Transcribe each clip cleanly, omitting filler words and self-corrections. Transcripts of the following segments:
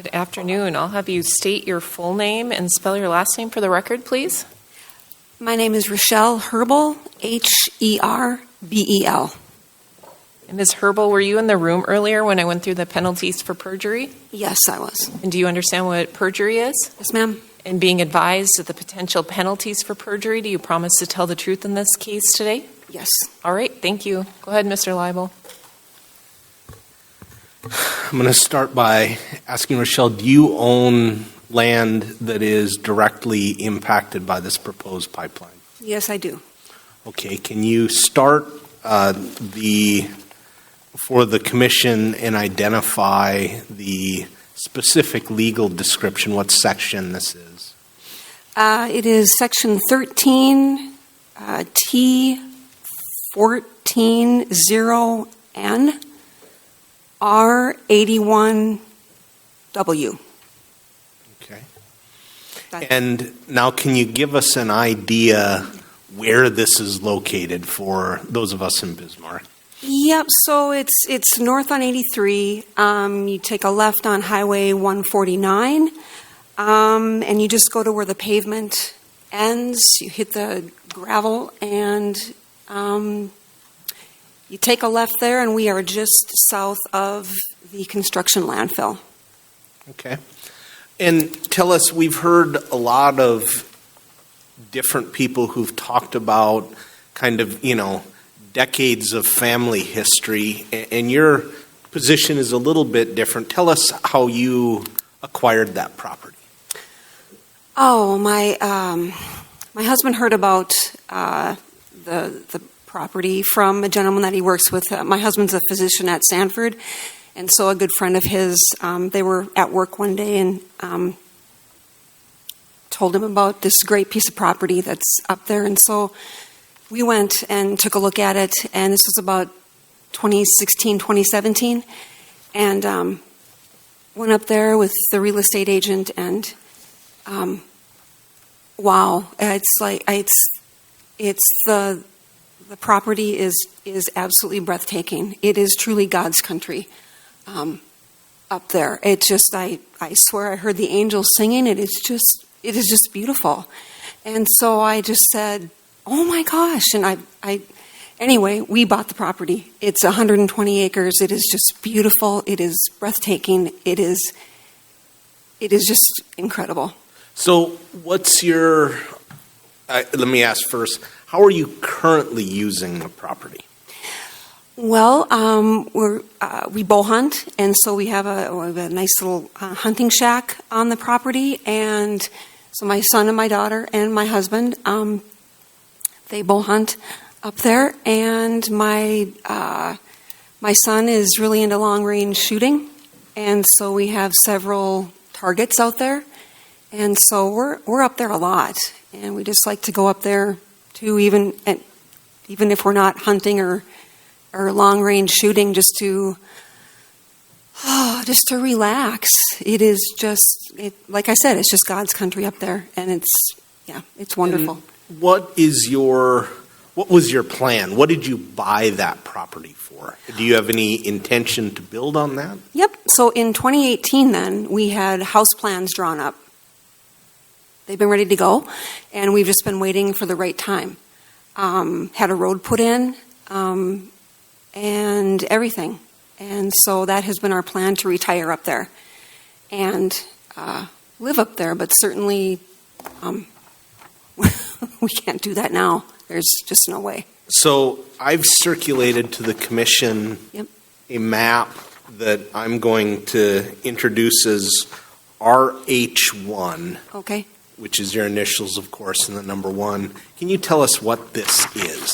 Good afternoon. I'll have you state your full name and spell your last name for the record, please. My name is Rachell Herbel, Herbel. And Ms. Herbel, were you in the room earlier when I went through the penalties for perjury? Yes, I was. And do you understand what perjury is? Yes, ma'am. And being advised of the potential penalties for perjury, do you promise to tell the truth in this case today? Yes. All right, thank you. Go ahead, Mr. Leibel. I'm going to start by asking Rachell, do you own land that is directly impacted by this proposed pipeline? Yes, I do. Okay, can you start for the commission and identify the specific legal description, what section this is? It is Section 13, T140N, R81W. Okay. And now can you give us an idea where this is located for those of us in Bismarck? Yep, so it's north on 83. You take a left on Highway 149, and you just go to where the pavement ends. You hit the gravel, and you take a left there, and we are just south of the construction landfill. Okay. And tell us, we've heard a lot of different people who've talked about kind of, decades of family history, and your position is a little bit different. Tell us how you acquired that property. Oh, my husband heard about the property from a gentleman that he works with. My husband's a physician at Sanford, and so a good friend of his, they were at work one day and told him about this great piece of property that's up there, and so we went and took a look at it, and this was about 2016, 2017, and went up there with the real estate agent, and wow, it's the property is absolutely breathtaking. It is truly God's country up there. It just, I swear I heard the angels singing. It is just beautiful. And so I just said, oh my gosh. And anyway, we bought the property. It's 120 acres. It is just beautiful. It is breathtaking. It is just incredible. So what's your, let me ask first, how are you currently using the property? Well, we bow hunt, and so we have a nice little hunting shack on the property, and so my son and my daughter and my husband, they bow hunt up there, and my son is really into long-range shooting, and so we have several targets out there, and so we're up there a lot, and we just like to go up there too, even if we're not hunting or long-range shooting, just to relax. It is just, like I said, it's just God's country up there, and it's wonderful. And what was your plan? What did you buy that property for? Do you have any intention to build on that? Yep. So in 2018, then we had house plans drawn up. They've been ready to go, and we've just been waiting for the right time. Had a road put in, and everything. And so that has been our plan, to retire up there and live up there, but certainly we can't do that now. There's just no way. So I've circulated to the commission a map that I'm going to introduce as RH1. Okay. Which is your initials, of course, and the number 1. Can you tell us what this is?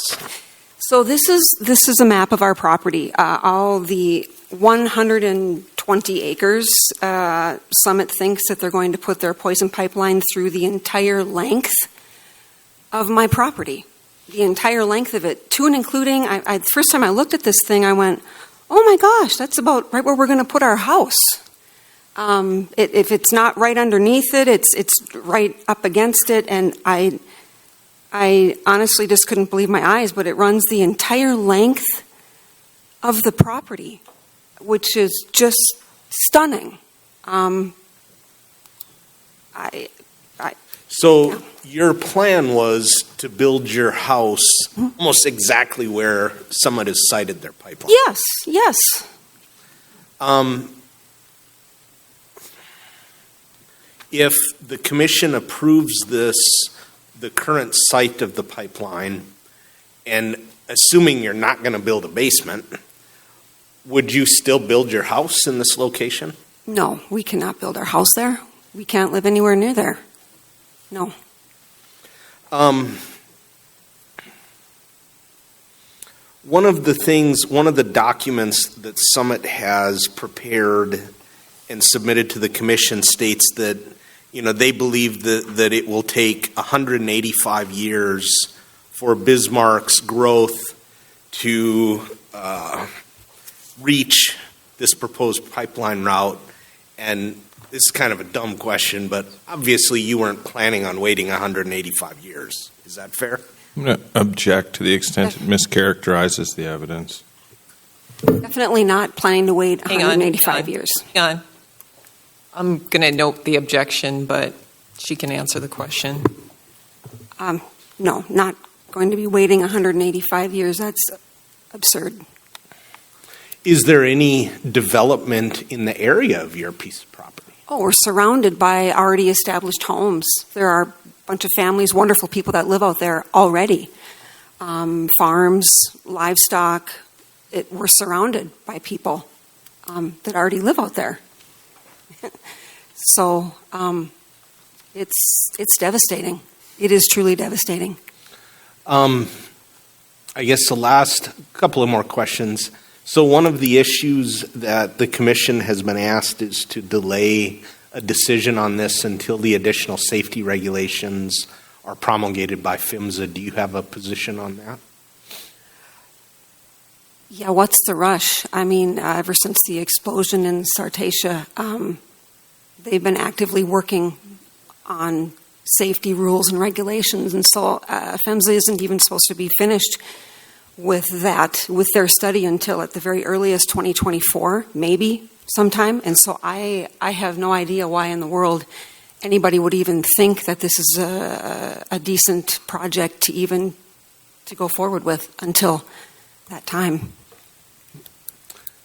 So this is a map of our property. All the 120 acres. Summit thinks that they're going to put their poison pipeline through the entire length of my property. The entire length of it, to and including, the first time I looked at this thing, I went, oh my gosh, that's about right where we're going to put our house. If it's not right underneath it, it's right up against it, and I honestly just couldn't believe my eyes, but it runs the entire length of the property, which is just stunning. So your plan was to build your house almost exactly where someone has cited their pipeline? Yes, yes. If the commission approves this, the current site of the pipeline, and assuming you're not going to build a basement, would you still build your house in this location? No, we cannot build our house there. We can't live anywhere near there. No. One of the documents that Summit has prepared and submitted to the commission states that, they believe that it will take 185 years for Bismarck's growth to reach this proposed pipeline route. And this is kind of a dumb question, but obviously you weren't planning on waiting 185 years. Is that fair? I'm going to object to the extent it mischaracterizes the evidence. Definitely not planning to wait Hang on, 185 years. Hang on. I'm going to note the objection, but she can answer the question. No, not going to be waiting 185 years. That's absurd. Is there any development in the area of your piece of property? Oh, we're surrounded by already established homes. There are a bunch of families, wonderful people that live out there already. Farms, livestock. We're surrounded by people that already live out there. So it's devastating. It is truly devastating. I guess the last couple of more questions. So one of the issues that the commission has been asked is to delay a decision on this until the additional safety regulations are promulgated by PHMSA. Do you have a position on that? Yeah, what's the rush? I mean, ever since the explosion in Sartatia, they've been actively working on safety rules and regulations, and so PHMSA isn't even supposed to be finished with their study until at the very earliest 2024, maybe sometime. And so I have no idea why in the world anybody would even think that this is a decent project to go forward with until that time.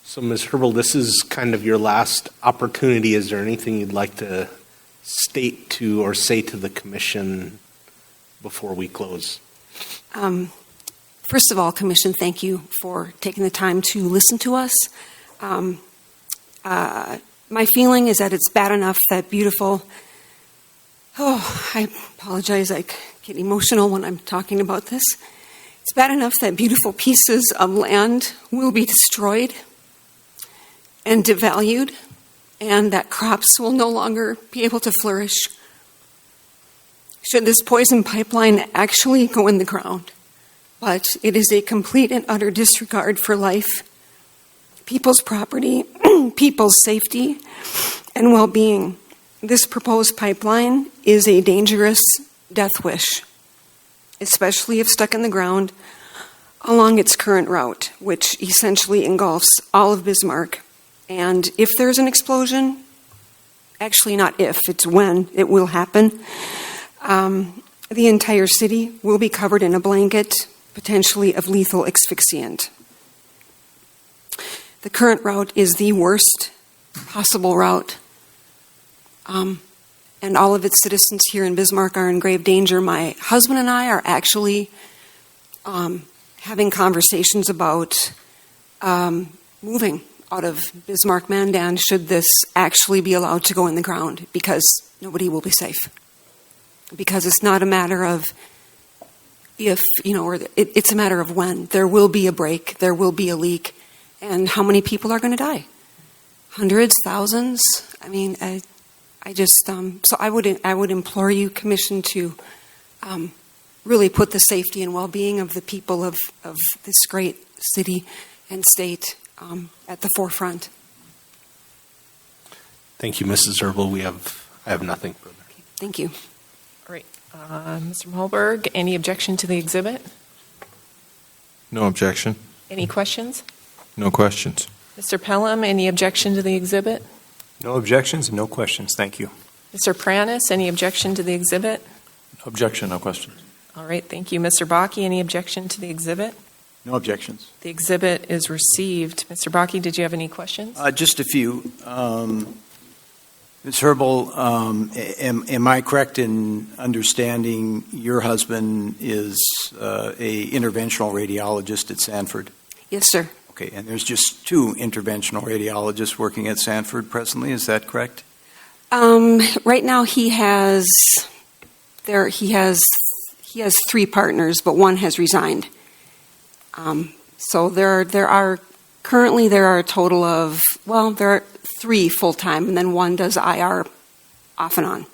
So Ms. Herbel, this is kind of your last opportunity. Is there anything you'd like to state to or say to the commission before we close? First of all, Commission, thank you for taking the time to listen to us. My feeling is that it's bad enough that beautiful, I apologize, I get emotional when I'm talking about this. It's bad enough that beautiful pieces of land will be destroyed and devalued, and that crops will no longer be able to flourish. Should this poison pipeline actually go in the ground? But it is a complete and utter disregard for life, people's property, people's safety, and well-being. This proposed pipeline is a dangerous death wish, especially if stuck in the ground along its current route, which essentially engulfs all of Bismarck. And if there's an explosion, actually not if, it's when it will happen, the entire city will be covered in a blanket, potentially of lethal asphyxiant. The current route is the worst possible route, and all of its citizens here in Bismarck are in grave danger. My husband and I are actually having conversations about moving out of Bismarck-Mandan should this actually be allowed to go in the ground, because nobody will be safe. Because it's not a matter of if, or it's a matter of when. There will be a break, there will be a leak, and how many people are going to die? Hundreds, thousands? I mean, I just, so I would implore you, Commission, to really put the safety and well-being of the people of this great city and state at the forefront. Thank you, Mrs. Herbel. I have nothing further. Okay, thank you. All right. Mr. Malberg, any objection to the exhibit? No objection. Any questions? No questions. Mr. Pelham, any objection to the exhibit? No objections and no questions. Thank you. Mr. Pranis, any objection to the exhibit? Objection, no questions. All right, thank you. Mr. Bakke, any objection to the exhibit? No objections. The exhibit is received. Mr. Bakke, did you have any questions? Just a few. Ms. Herbel, am I correct in understanding your husband is a interventional radiologist at Sanford? Yes, sir. Okay, and there's just 2 interventional radiologists working at Sanford presently, is that correct? Right now he has 3 partners, but one has resigned. So there are a total of, well, there are 3 full-time, and then one does IR off and on.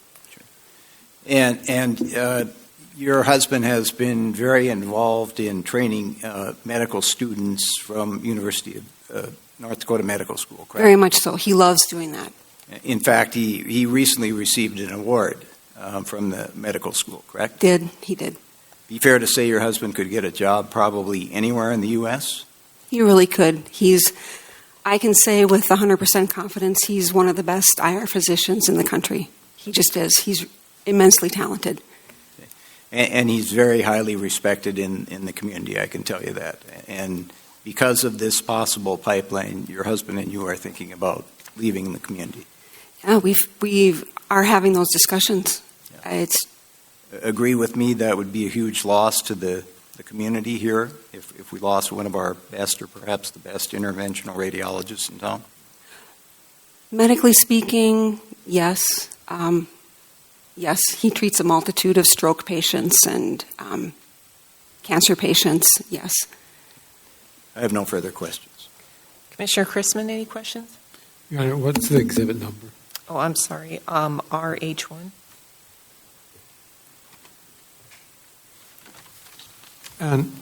And your husband has been very involved in training medical students from University of North Dakota Medical School, correct? Very much so. He loves doing that. In fact, he recently received an award from the medical school, correct? He did. Be fair to say your husband could get a job probably anywhere in the U.S.? He really could. I can say with 100% confidence, he's one of the best IR physicians in the country. He just is. He's immensely talented. And he's very highly respected in the community, I can tell you that. And because of this possible pipeline, your husband and you are thinking about leaving the community. Yeah, we are having those discussions. Yeah. Agree with me that would be a huge loss to the community here if we lost one of our best or perhaps the best interventional radiologists in town? Medically speaking, yes. Yes, he treats a multitude of stroke patients and cancer patients, yes. I have no further questions. Commissioner Chrisman, any questions? Your Honor, what's the exhibit number? Oh, I'm sorry, RH1. And,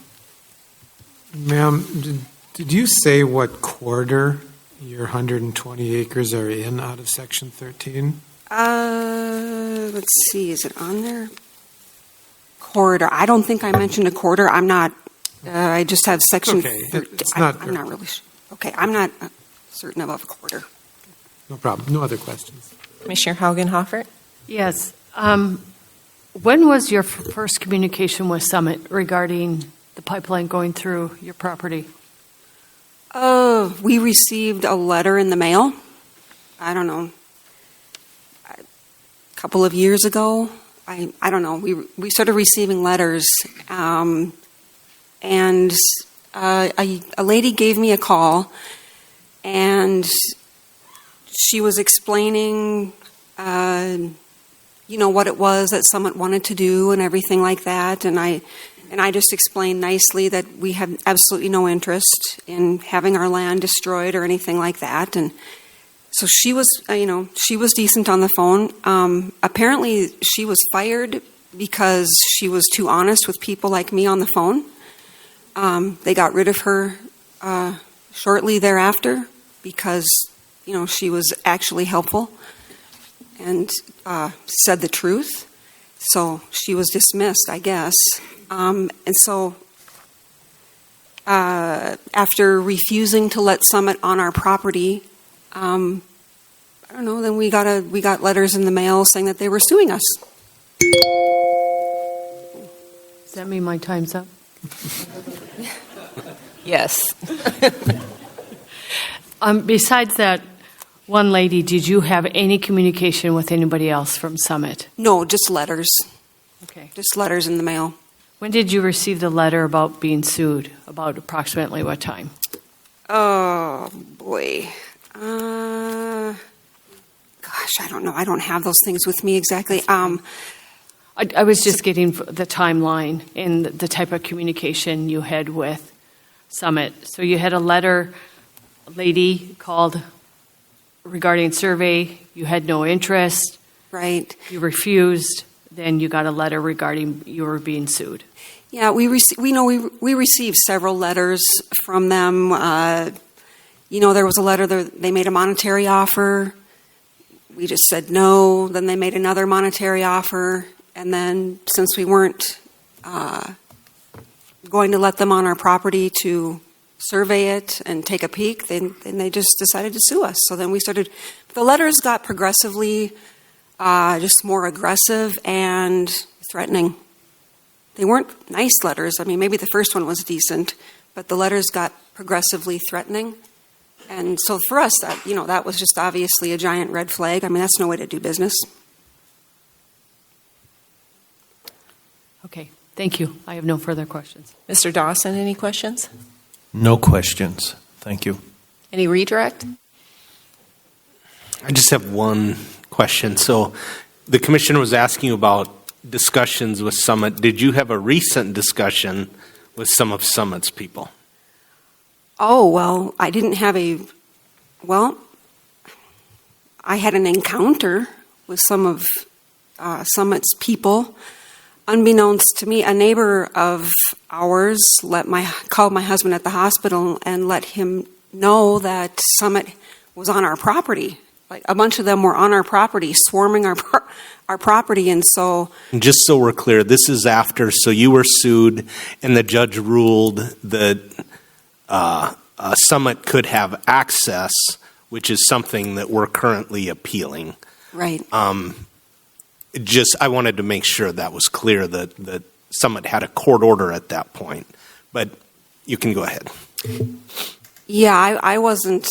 ma'am, did you say what quarter your 120 acres are in out of Section 13? Let's see, is it on there? Corridor. I don't think I mentioned a quarter. I'm not, I just have Section Okay, 13. it's not. I'm not really sure. Okay, I'm not certain about a quarter. No problem. No other questions. Commissioner Haugen-Hoffert? Yes. When was your first communication with Summit regarding the pipeline going through your property? We received a letter in the mail. I don't know. A couple of years ago. I don't know. We started receiving letters, and a lady gave me a call, and she was explaining, what it was that Summit wanted to do and everything like that. And I just explained nicely that we have absolutely no interest in having our land destroyed or anything like that. And so she was, she was decent on the phone. Apparently she was fired because she was too honest with people like me on the phone. They got rid of her shortly thereafter because, she was actually helpful and said the truth. So she was dismissed, I guess. And so after refusing to let Summit on our property, I don't know, then we got letters in the mail saying that they were suing us. Does that mean my time's up? Yes. Besides that one lady, did you have any communication with anybody else from Summit? No, just letters. Okay. Just letters in the mail. When did you receive the letter about being sued? About approximately what time? Oh, boy. Gosh, I don't know. I don't have those things with me exactly. I was just getting the timeline and the type of communication you had with Summit. So you had a letter, a lady called regarding survey. You had no interest. Right. You refused. Then you got a letter regarding you were being sued. Yeah, we received several letters from them. There was a letter they made a monetary offer. We just said no. Then they made another monetary offer, and then since we weren't going to let them on our property to survey it and take a peek, then they just decided to sue us. So then we started, the letters got progressively just more aggressive and threatening. They weren't nice letters. I mean, maybe the first one was decent, but the letters got progressively threatening. And so for us, that was just obviously a giant red flag. I mean, that's no way to do business. Okay, thank you. I have no further questions. Mr. Dawson, any questions? No questions. Thank you. Any redirect? I just have one question. So the commissioner was asking about discussions with Summit. Did you have a recent discussion with some of Summit's people? Oh, well, I had an encounter with some of Summit's people. Unbeknownst to me, a neighbor of ours called my husband at the hospital and let him know that Summit was on our property. Like a bunch of them were on our property, swarming our property, and so. And just so we're clear, this is after, so you were sued, and the judge ruled that Summit could have access, which is something that we're currently appealing. Right. I wanted to make sure that was clear that Summit had a court order at that point. But you can go ahead. Yeah, I wasn't.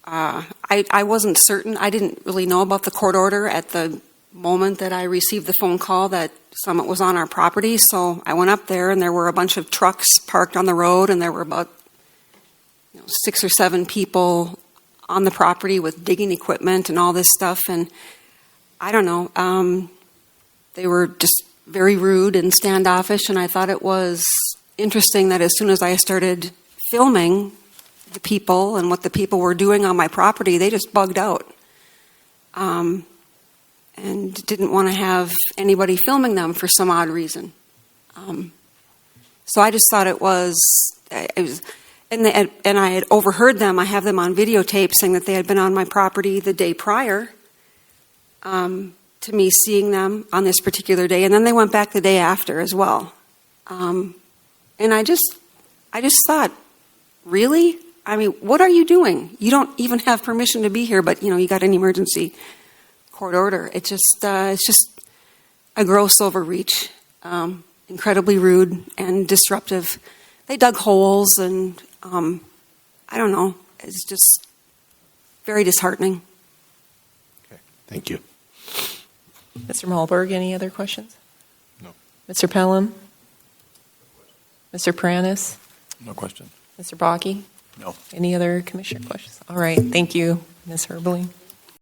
I wasn't certain. I didn't really know about the court order at the moment that I received the phone call that Summit was on our property. So I went up there, and there were a bunch of trucks parked on the road, and there were about 6 or 7 people on the property with digging equipment and all this stuff. And I don't know. They were just very rude and standoffish, and I thought it was interesting that as soon as I started filming the people and what the people were doing on my property, they just bugged out and didn't want to have anybody filming them for some odd reason. So I just thought it was and I had overheard them. I have them on videotape saying that they had been on my property the day prior to me seeing them on this particular day, and then they went back the day after as well. And I just thought, really? I mean, what are you doing? You don't even have permission to be here, but you got an emergency court order. It's just a gross overreach, incredibly rude and disruptive. They dug holes, and I don't know. It's just very disheartening. Okay, thank you. Mr. Malberg, any other questions? No. Mr. Pelham? Mr. Paranis? No question. Mr. Bakke? No. Any other commissioner questions? All right, thank you, Ms. Herbeling.